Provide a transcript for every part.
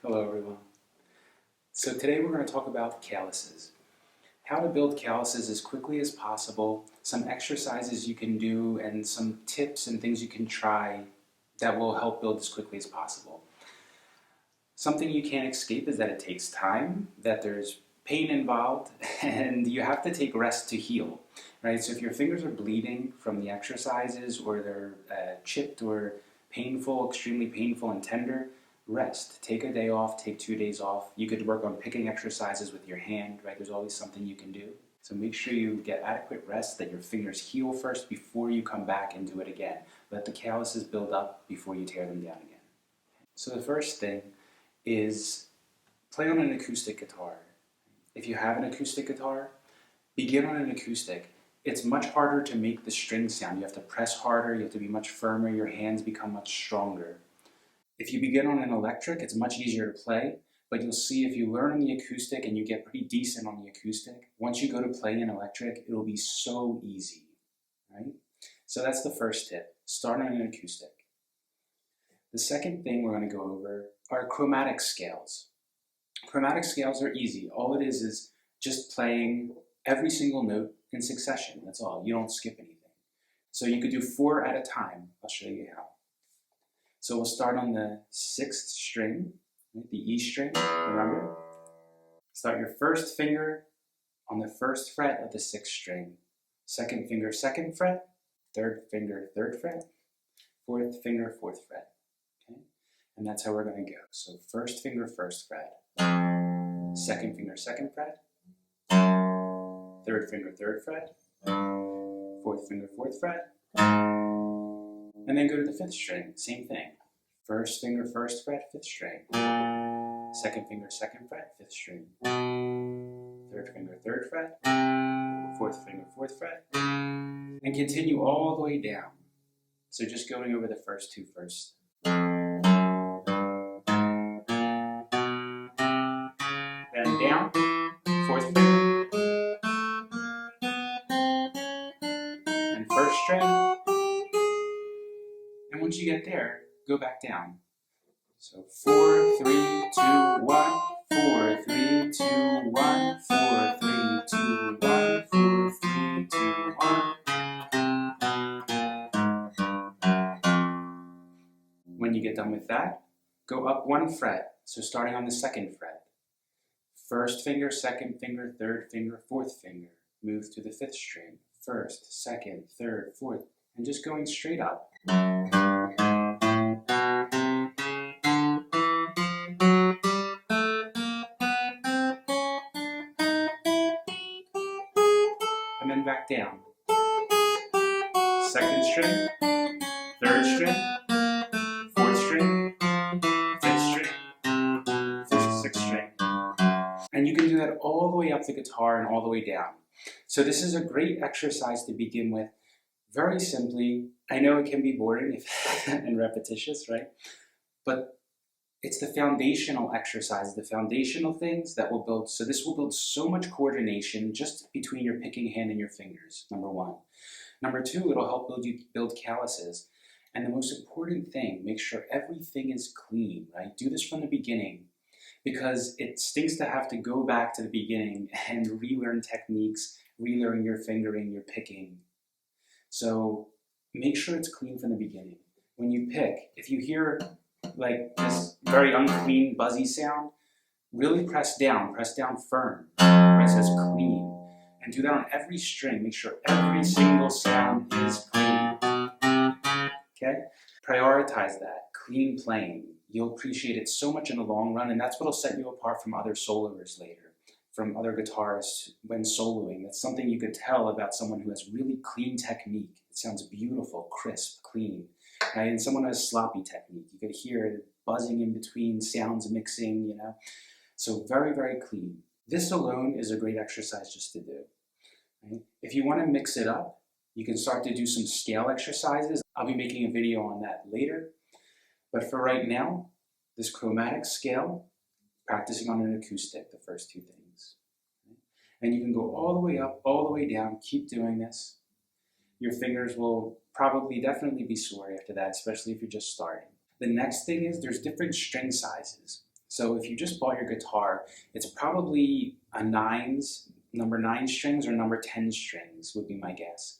Hello everyone. So today we're going to talk about calluses. How to build calluses as quickly as possible, some exercises you can do, and some tips and things you can try that will help build as quickly as possible. Something you can't escape is that it takes time, that there's pain involved, and you have to take rest to heal, right? So if your fingers are bleeding from the exercises or they're chipped or painful, extremely painful and tender, rest. Take a day off, take 2 days off. You could work on picking exercises with your hand, right? There's always something you can do. So make sure you get adequate rest, that your fingers heal first before you come back and do it again. Let the calluses build up before you tear them down again. So the first thing is play on an acoustic guitar. If you have an acoustic guitar, begin on an acoustic. It's much harder to make the string sound. You have to press harder, you have to be much firmer, your hands become much stronger. If you begin on an electric, it's much easier to play, but you'll see if you learn on the acoustic and you get pretty decent on the acoustic, once you go to play an electric, it'll be so easy, right? So that's the first tip. Start on an acoustic. The second thing we're going to go over are chromatic scales. Chromatic scales are easy. All it is just playing every single note in succession. That's all. You don't skip anything. So you could do 4 at a time. I'll show you how. So we'll start on the 6th string, right, the E string, remember? Start your first finger on the 1st fret of the 6th string. Second finger, 2nd fret. Third finger, 3rd fret. Fourth finger, 4th fret. Okay? And that's how we're going to go. So first finger, 1st fret. Second finger, 2nd fret. Third finger, 3rd fret. Fourth finger, 4th fret. And then go to the 5th string, same thing. First finger, 1st fret, 5th string. Second finger, 2nd fret, 5th string. Third finger, 3rd fret. Fourth finger, 4th fret. And continue all the way down. So just going over the first 2 first. Then down, 4th finger. And 1st string. And once you get there, go back down. So 4, 3, 2, 1, 4, 3, 2, 1, 4, 3, 2, 1, 4, 3, 2, 1. When you get done with that, go up 1 fret. So starting on the 2nd fret. First finger, 2nd finger, 3rd finger, 4th finger. Move to the 5th string. 1st, 2nd, 3rd, 4th. And just going straight up. And then back down. 2nd string, 3rd string, 4th string, 5th string, 6th string. And you can do that all the way up the guitar and all the way down. So this is a great exercise to begin with. Very simply, I know it can be boring and repetitious, right? But it's the foundational exercise, the foundational things that will build. So this will build so much coordination just between your picking hand and your fingers, number 1. Number 2, it'll help build calluses. And the most important thing, make sure everything is clean, right? Do this from the beginning, because it stinks to have to go back to the beginning and relearn techniques, relearn your fingering, your picking. So make sure it's clean from the beginning. When you pick, if you hear like this very unclean, buzzy sound, really press down firm, where it says clean. And do that on every string. Make sure every single sound is clean. Okay? Prioritize that, clean playing. You'll appreciate it so much in the long run, and that's what'll set you apart from other soloists later, from other guitarists when soloing. That's something you could tell about someone who has really clean technique. It sounds beautiful, crisp, clean. Right? And someone who has sloppy technique. You could hear it buzzing in between, sounds mixing, you know. So very, very clean. This alone is a great exercise just to do. Right? If you want to mix it up, you can start to do some scale exercises. I'll be making a video on that later. But for right now, this chromatic scale, practicing on an acoustic, the first 2 things. And you can go all the way up, all the way down, keep doing this. Your fingers will definitely be sore after that, especially if you're just starting. The next thing is there's different string sizes. So So if you just bought your guitar, it's probably a number 9 strings or number 10 strings would be my guess.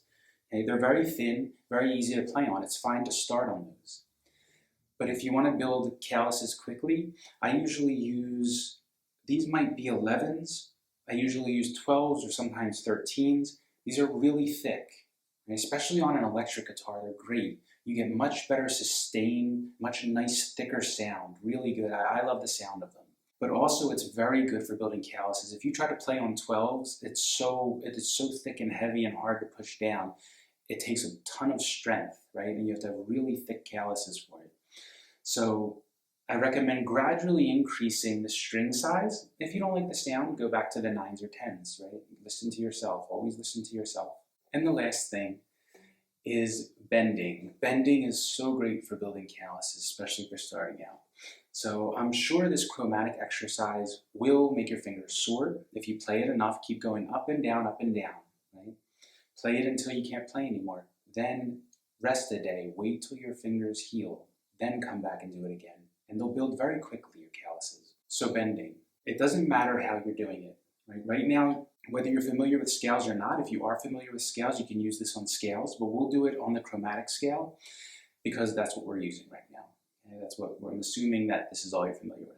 Okay, they're very thin, very easy to play on. It's fine to start on those. But if you want to build calluses quickly, I usually use, these might be 11s. I usually use 12s or sometimes 13s. These are really thick, and especially on an electric guitar, they're great. You get much better sustain, much nice thicker sound, really good. I love the sound of them. But also it's very good for building calluses. If you try to play on 12s, it is so thick and heavy and hard to push down. It takes a ton of strength, right? And you have to have really thick calluses for it. So I recommend gradually increasing the string size. If you don't like the sound, go back to the 9s or 10s, right? Listen to yourself, always listen to yourself. And the last thing is bending. Bending is so great for building calluses, especially for starting out. So I'm sure this chromatic exercise will make your fingers sore. If you play it enough, keep going up and down, right? Play it until you can't play anymore. Then rest a day, wait till your fingers heal, then come back and do it again. And they'll build very quickly, your calluses. So bending. It doesn't matter how you're doing it. Right now, whether you're familiar with scales or not, if you are familiar with scales, you can use this on scales, but we'll do it on the chromatic scale because that's what we're using right now. Okay, that's what I'm assuming that this is all you're familiar with.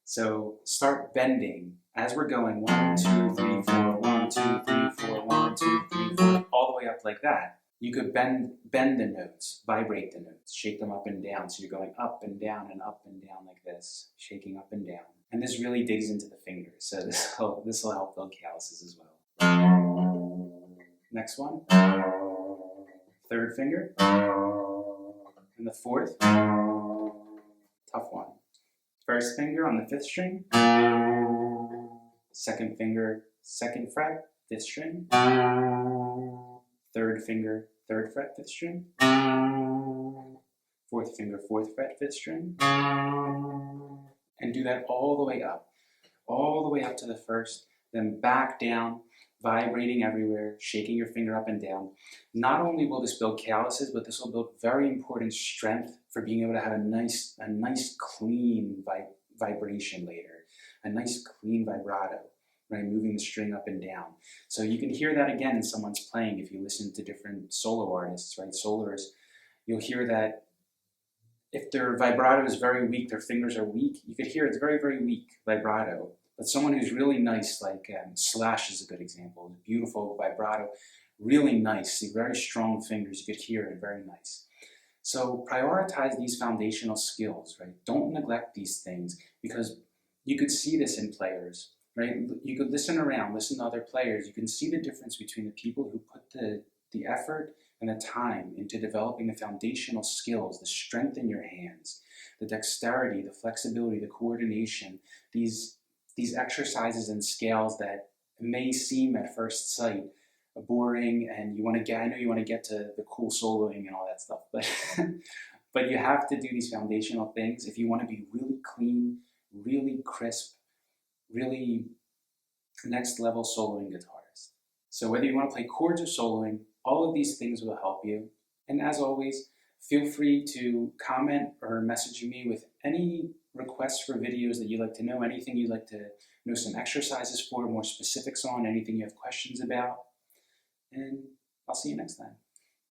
So start bending as we're going 1, 2, 3, 4, 1, 2, 3, 4, 1, 2, 3, 4, all the way up like that. You could bend the notes, vibrate the notes, shake them up and down. So you're going up and down like this, shaking up and down. And this really digs into the fingers. So this will help build calluses as well. Next one. Third finger. And the fourth. Tough one. First finger on the 5th string. Second finger, 2nd fret, 5th string. Third finger, 3rd fret, 5th string. Fourth finger, 4th fret, 5th string. And do that all the way up to the 1st, then back down, vibrating everywhere, shaking your finger up and down. Not only will this build calluses, but this will build very important strength for being able to have a nice clean vibration later, a nice clean vibrato, right? Moving the string up and down. So you can hear that again in someone's playing if you listen to different solo artists, right? Soloists, you'll hear that if their vibrato is very weak, their fingers are weak, you could hear it's very, very weak vibrato. But someone who's really nice, like Slash is a good example, beautiful vibrato, really nice, very strong fingers, you could hear it, very nice. So prioritize these foundational skills, right? Don't neglect these things because you could see this in players, right? You could listen around, listen to other players, you can see the difference between the people who put the effort and the time into developing the foundational skills, the strength in your hands, the dexterity, the flexibility, the coordination, these exercises and scales that may seem at first sight boring, and I know you want to get to the cool soloing and all that stuff, but but you have to do these foundational things if you want to be really clean, really crisp, really next level soloing guitarist. So whether you want to play chords or soloing, all of these things will help you. And as always, feel free to comment or message me with any requests for videos that you'd like to know, anything you'd like to know some exercises for, more specifics on, anything you have questions about. And I'll see you next time.